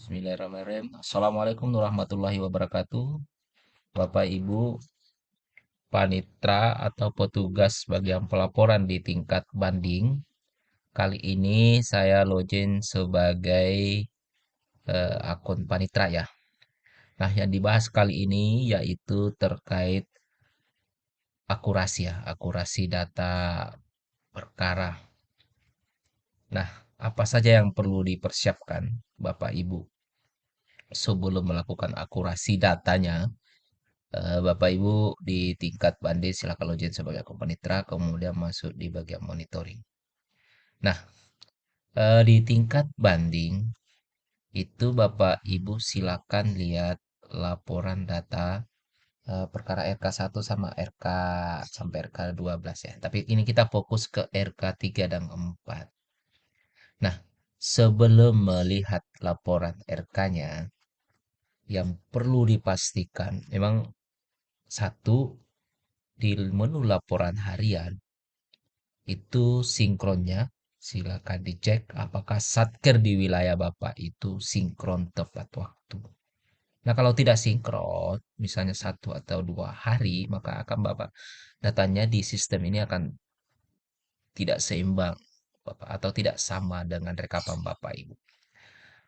Bismillahirrahmanirrahim. Assalamualaikum warahmatullahi wabarakatuh. Bapak Ibu panitra atau petugas bagian pelaporan di tingkat banding. Kali ini saya login sebagai akun panitra ya. Nah, yang dibahas kali ini yaitu terkait akurasi ya, akurasi data perkara. Nah, apa saja yang perlu dipersiapkan Bapak Ibu sebelum melakukan akurasi datanya? Bapak Ibu di tingkat banding silakan login sebagai akun panitera, kemudian masuk di bagian monitoring. Nah, di tingkat banding itu Bapak Ibu silakan lihat laporan data perkara RK1 sama RK sampai RK12 ya. Tapi ini kita fokus ke RK3 dan 4. Nah, sebelum melihat laporan RK-nya, yang perlu dipastikan memang satu di menu laporan harian itu sinkronnya silakan dicek apakah satker di wilayah Bapak itu sinkron tepat waktu. Nah, kalau tidak sinkron, misalnya 1 atau 2 hari, maka akan Bapak datanya di sistem ini akan tidak seimbang Bapak atau tidak sama dengan rekapan Bapak Ibu.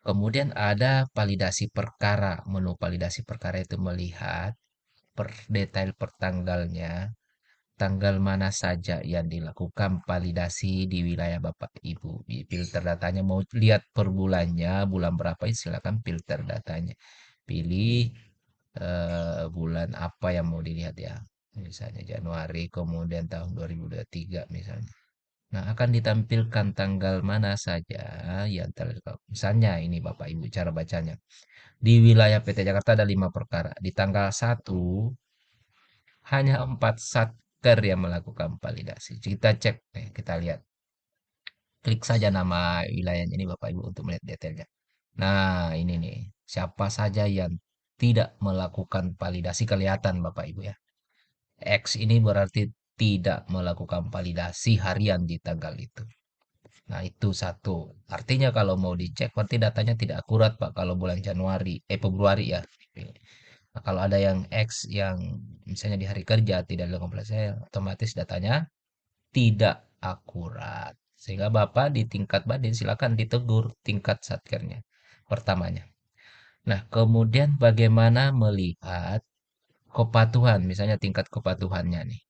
Kemudian ada validasi perkara. Menu validasi perkara itu melihat per detail per tanggalnya, tanggal mana saja yang dilakukan validasi di wilayah Bapak Ibu. Filter datanya mau lihat per bulannya, bulan berapa silakan filter datanya. Pilih bulan apa yang mau dilihat ya. Misalnya Januari, kemudian tahun 2023 misalnya. Nah, akan ditampilkan tanggal mana saja yang terlengkap. Misalnya ini Bapak Ibu cara bacanya. Di wilayah PT Jakarta ada 5 perkara. Di tanggal 1 hanya 4 satker yang melakukan validasi. Kita cek nih, kita lihat. Klik saja nama wilayahnya ini Bapak Ibu untuk melihat detailnya. Nah, ini nih. Siapa saja yang tidak melakukan validasi kelihatan Bapak Ibu ya. X ini berarti tidak melakukan validasi harian di tanggal itu. Nah, itu satu. Artinya kalau mau dicek berarti datanya tidak akurat Pak kalau bulan Februari ya. Nah, kalau ada yang X yang misalnya di hari kerja tidak dilakukan validasi, otomatis datanya tidak akurat. Sehingga Bapak di tingkat banding silakan ditegur tingkat satkernya pertamanya. Nah, kemudian bagaimana melihat kepatuhan, misalnya tingkat kepatuhannya nih.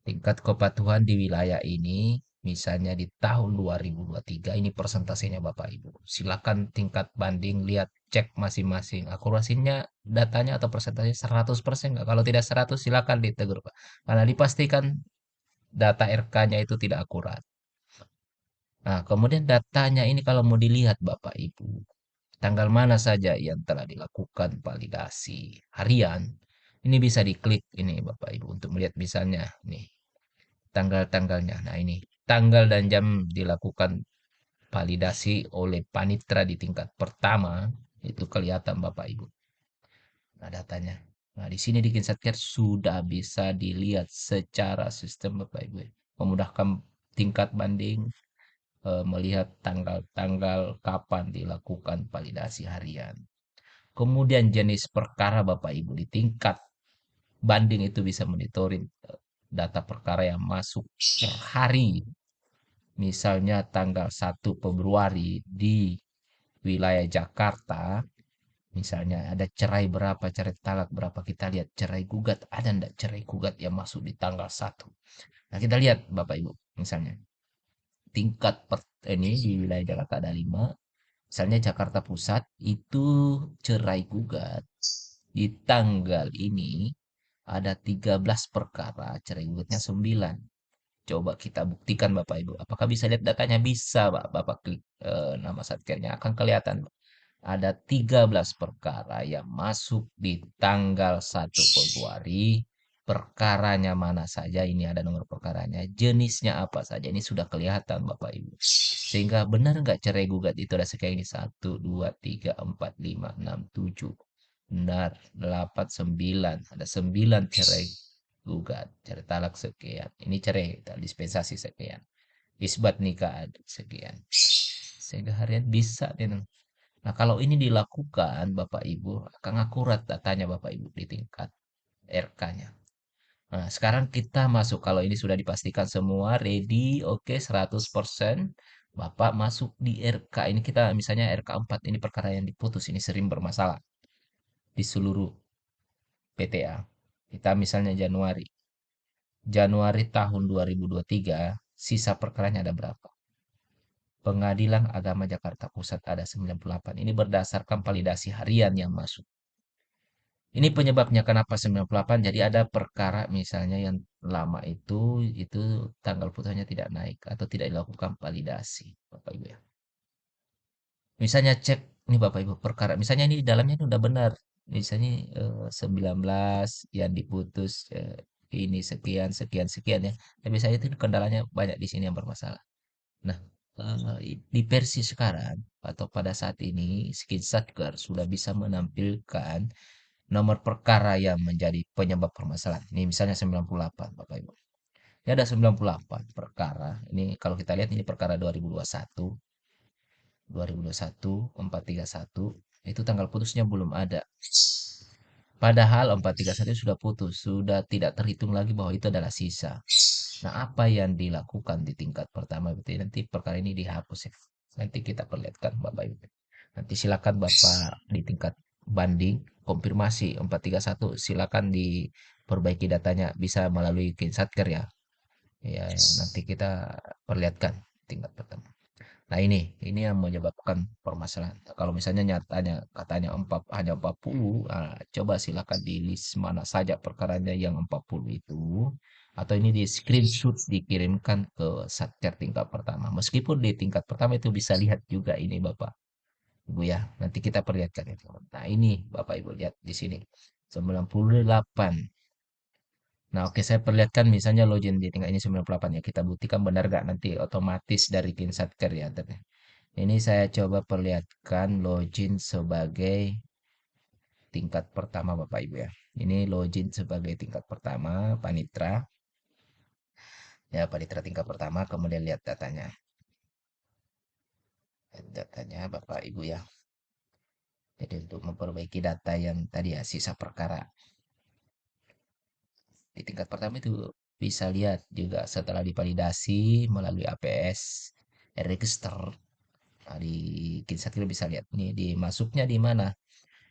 Tingkat kepatuhan di wilayah ini, misalnya di tahun 2023, ini persentasenya Bapak Ibu. Silakan tingkat banding, lihat, cek masing-masing. Akurasinya, datanya atau persentasenya 100% nggak? Kalau tidak 100, silakan ditegur, Pak. Karena dipastikan data RK-nya itu tidak akurat. Nah, kemudian datanya ini kalau mau dilihat Bapak Ibu, tanggal mana saja yang telah dilakukan validasi harian, ini bisa diklik ini Bapak Ibu untuk melihat misalnya nih tanggal-tanggalnya. Nah, ini tanggal dan jam dilakukan validasi oleh panitra di tingkat pertama itu kelihatan Bapak Ibu. Nah, datanya. Nah, di sini di Kinsatker sudah bisa dilihat secara sistem Bapak Ibu. Memudahkan tingkat banding melihat tanggal-tanggal kapan dilakukan validasi harian. Kemudian jenis perkara Bapak Ibu di tingkat banding itu bisa monitoring data perkara yang masuk per hari. Misalnya tanggal 1 Februari di wilayah Jakarta, misalnya ada cerai berapa, cerai talak berapa, kita lihat cerai gugat, ada enggak cerai gugat yang masuk di tanggal 1. Nah, kita lihat Bapak Ibu, misalnya tingkat ini di wilayah Jakarta ada 5. Misalnya Jakarta Pusat itu cerai gugat di tanggal ini ada 13 perkara, cerai gugatnya 9. Coba kita buktikan Bapak Ibu. Apakah bisa lihat datanya? Bisa, Pak. Bapak klik nama satkernya akan kelihatan. Ada 13 perkara yang masuk di tanggal 1 Februari. Perkaranya mana saja, ini ada nomor perkaranya. Jenisnya apa saja, ini sudah kelihatan Bapak Ibu. Sehingga benar nggak cerai gugat itu ada sekian ini. 1, 2, 3, 4, 5, 6, 7. Benar, 8, 9. Ada 9 cerai gugat, cerai talak sekian. Ini cerai dispensasi sekian. Isbat nikah sekian. Sehingga harian bisa nih Nah, kalau ini dilakukan Bapak Ibu, akan akurat datanya Bapak Ibu di tingkat RK-nya. Nah, sekarang kita masuk kalau ini sudah dipastikan semua ready, oke 100%. Bapak masuk di RK. Ini kita misalnya RK 4 ini perkara yang diputus ini sering bermasalah di seluruh PTA. Kita misalnya Januari. Januari tahun 2023, sisa perkaranya ada berapa? Pengadilan Agama Jakarta Pusat ada 98. Ini berdasarkan validasi harian yang masuk. Ini penyebabnya kenapa 98. Jadi ada perkara misalnya yang lama itu tanggal putusnya tidak naik atau tidak dilakukan validasi, Bapak Ibu ya. Misalnya cek nih Bapak Ibu perkara, misalnya ini di dalamnya ini udah benar. Misalnya 19 yang diputus ini sekian sekian sekian ya. Tapi biasanya itu kendalanya banyak di sini yang bermasalah. Nah, di versi sekarang atau pada saat ini Skin Satker sudah bisa menampilkan nomor perkara yang menjadi penyebab permasalahan. Ini misalnya 98, Bapak Ibu. Ini ada 98 perkara. Ini kalau kita lihat ini perkara 2021, 2021, 431, itu tanggal putusnya belum ada. Padahal 431 sudah putus, sudah tidak terhitung lagi bahwa itu adalah sisa. Nah, apa yang dilakukan di tingkat pertama berarti nanti perkara ini dihapus ya. Nanti kita perlihatkan Bapak Ibu. Nanti silakan Bapak di tingkat banding konfirmasi 431 silakan diperbaiki datanya bisa melalui Kinsatker ya. Ya, nanti kita perlihatkan tingkat pertama. Nah ini yang menyebabkan permasalahan. Kalau misalnya nyatanya katanya hanya 40, coba silakan di list mana saja perkaranya yang 40 itu. Atau ini di screenshot dikirimkan ke Satker tingkat pertama. Meskipun di tingkat pertama itu bisa lihat juga ini Bapak Ibu ya. Nanti kita perlihatkan itu. Nah ini Bapak Ibu lihat di sini. 98. Nah, oke saya perlihatkan misalnya login di tingkat ini 98 ya. Kita buktikan benar gak nanti otomatis dari Kinsatker ya. Ini saya coba perlihatkan login sebagai tingkat pertama Bapak Ibu ya. Ini login sebagai tingkat pertama Panitra. Ya, Panitra tingkat pertama kemudian lihat datanya. Datanya Bapak Ibu ya. Jadi untuk memperbaiki data yang tadi ya sisa perkara. Di tingkat pertama itu bisa lihat juga setelah divalidasi melalui APS register. Nah, di Kinsatker bisa lihat nih dimasuknya di mana?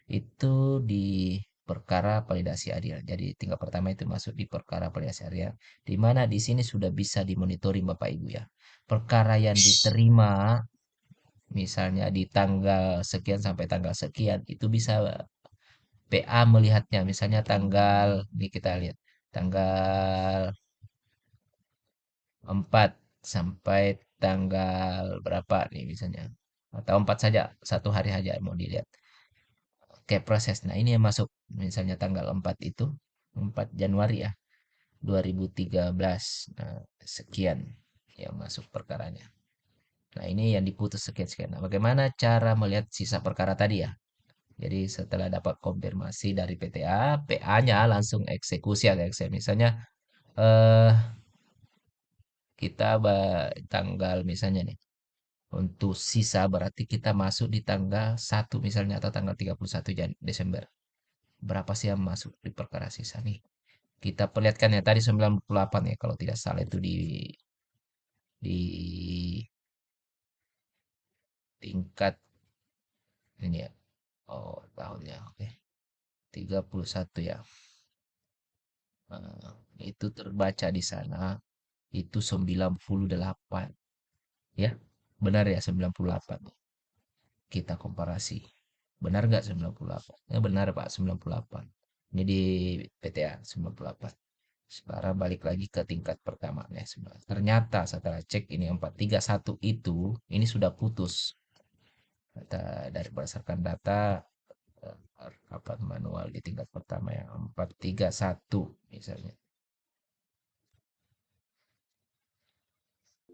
Itu di perkara validasi adil. Jadi tingkat pertama itu masuk di perkara validasi adil. Di mana di sini sudah bisa dimonitoring Bapak Ibu ya. Perkara yang diterima misalnya di tanggal sekian sampai tanggal sekian itu bisa PA melihatnya. Misalnya tanggal ini kita lihat tanggal 4 sampai tanggal berapa nih misalnya. Atau 4 saja, satu hari saja mau dilihat. Oke, proses. Nah, ini yang masuk misalnya tanggal 4 itu 4 Januari ya 2013. Nah, sekian yang masuk perkaranya. Nah, ini yang diputus sekian-sekian. Nah, bagaimana cara melihat sisa perkara tadi ya? Jadi setelah dapat konfirmasi dari PTA, PA-nya langsung eksekusi agak Excel. Misalnya eh kita tanggal misalnya nih untuk sisa berarti kita masuk di tanggal 1 misalnya atau tanggal 31 Desember. Berapa sih yang masuk di perkara sisa nih? Kita perlihatkan ya tadi 98 ya kalau tidak salah itu di tingkat ini ya. Oh, tahunnya oke. 31 ya. Nah, itu terbaca di sana itu 98 ya. Benar ya 98. Kita komparasi. Benar nggak 98? Ya benar Pak 98. Ini di PTA 98. Sekarang balik lagi ke tingkat pertama ya. Ternyata setelah cek ini 431 itu ini sudah putus. Dari berdasarkan data rapat manual di tingkat pertama yang 431 misalnya.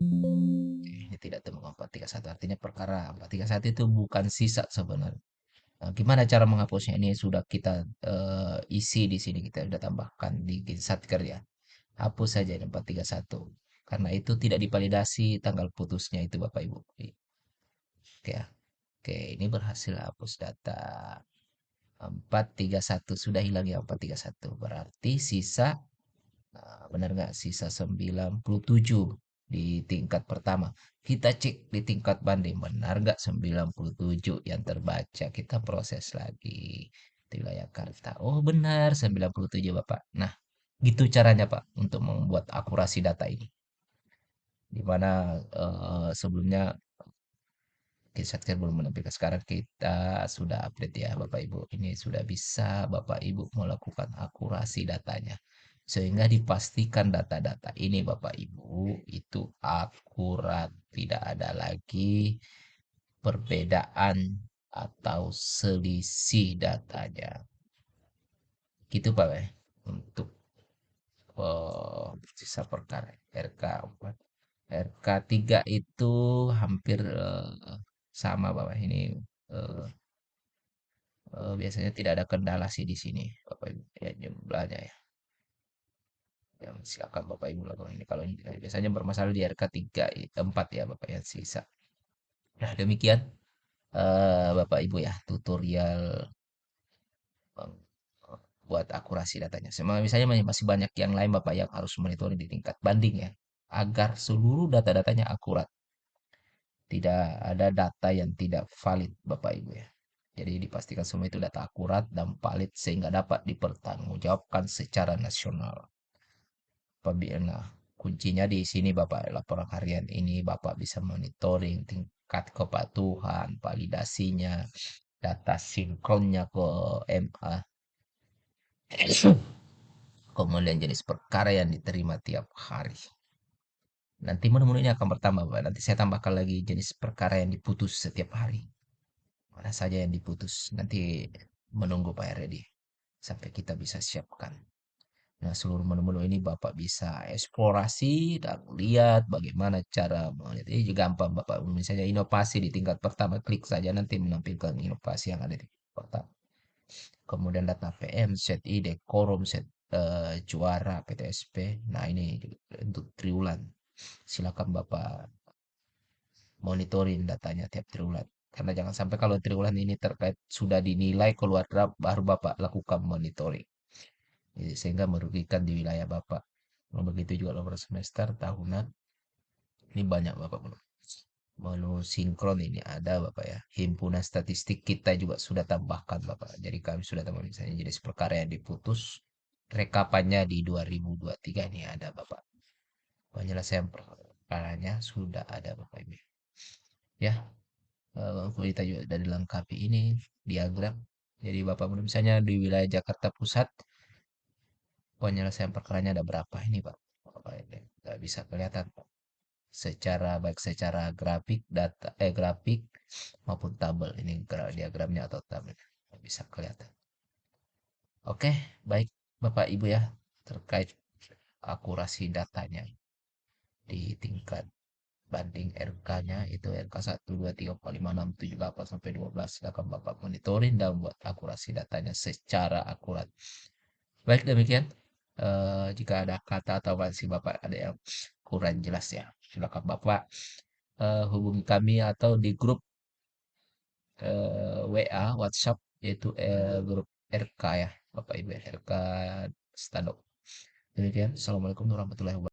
Ini tidak temu 431 artinya perkara 431 itu bukan sisa sebenarnya. Nah, gimana cara menghapusnya? Ini sudah kita isi di sini kita sudah tambahkan di Satker ya. Hapus saja ini 431. Karena itu tidak divalidasi tanggal putusnya itu Bapak Ibu. Oke ya. Oke, ini berhasil hapus data 431, sudah hilang ya 431. Berarti sisa, benar nggak? Sisa 97 di tingkat pertama. Kita cek di tingkat banding, benar nggak 97 yang terbaca. Kita proses lagi di wilayah Jakarta. Oh benar 97 Bapak. Nah, gitu caranya Pak untuk membuat akurasi data ini. Di mana sebelumnya Satker belum menampilkan. Sekarang kita sudah update ya Bapak Ibu. Ini sudah bisa Bapak Ibu melakukan akurasi datanya. Sehingga dipastikan data-data ini Bapak Ibu itu akurat. Tidak ada lagi perbedaan atau selisih datanya. Gitu Pak ya. Untuk sisa perkara RK4. RK3 itu hampir sama Bapak. Ini eh, biasanya tidak ada kendala sih di sini, Bapak Ibu. Ya, jumlahnya ya. Yang silakan Bapak Ibu lakukan ini. Kalau ini biasanya bermasalah di RK3, 4 ya Bapak yang sisa. Nah, demikian Bapak Ibu ya tutorial eh, buat akurasi datanya. Misalnya masih banyak yang lain Bapak yang harus monitoring di tingkat banding ya. Agar seluruh data-datanya akurat. Tidak ada data yang tidak valid Bapak Ibu ya. Jadi dipastikan semua itu data akurat dan valid sehingga dapat dipertanggungjawabkan secara nasional. Apabila kuncinya di sini Bapak, laporan harian ini Bapak bisa monitoring tingkat kepatuhan, validasinya, data sinkronnya ke MA, kemudian jenis perkara yang diterima tiap hari. Nanti menu ini akan bertambah, Pak. Nanti saya tambahkan lagi jenis perkara yang diputus setiap hari. Mana saja yang diputus. Nanti menunggu Pak Redi sampai kita bisa siapkan. Nah, seluruh menu-menu ini Bapak bisa eksplorasi dan lihat bagaimana cara melihat. Ini juga gampang Bapak. Misalnya inovasi di tingkat pertama, klik saja nanti menampilkan inovasi yang ada di tingkat pertama. Kemudian data PM, set ID, korum, set juara, PTSP. Nah, ini untuk triwulan. Silakan Bapak monitoring datanya tiap triwulan. Karena jangan sampai kalau triwulan ini terkait sudah dinilai keluar draft, baru Bapak lakukan monitoring. Sehingga merugikan di wilayah Bapak. Begitu juga nomor semester, tahunan. Ini banyak Bapak menu sinkron ini ada Bapak ya. Himpunan statistik kita juga sudah tambahkan Bapak. Jadi kami sudah tambah misalnya jenis perkara yang diputus. Rekapannya di 2023 ini ada Bapak. Penyelesaian perkaranya sudah ada Bapak Ibu. Ya, kita juga sudah dilengkapi ini diagram. Jadi Bapak misalnya di wilayah Jakarta Pusat penyelesaian perkaranya ada berapa ini Pak? Bapak ini nggak bisa kelihatan Pak. Secara baik secara grafik grafik maupun tabel ini diagramnya atau tabel bisa kelihatan. Oke, baik Bapak Ibu ya terkait akurasi datanya di tingkat banding RK-nya itu RK 1 2 3 4 5 6 7 8 sampai 12 silakan Bapak monitoring dan buat akurasi datanya secara akurat. Baik demikian. Jika ada kata atau masih Bapak ada yang kurang jelas ya, silakan Bapak hubungi kami atau di grup WA WhatsApp yaitu grup RK ya Bapak Ibu RK Stadok. Demikian. Assalamualaikum warahmatullahi wabarakatuh.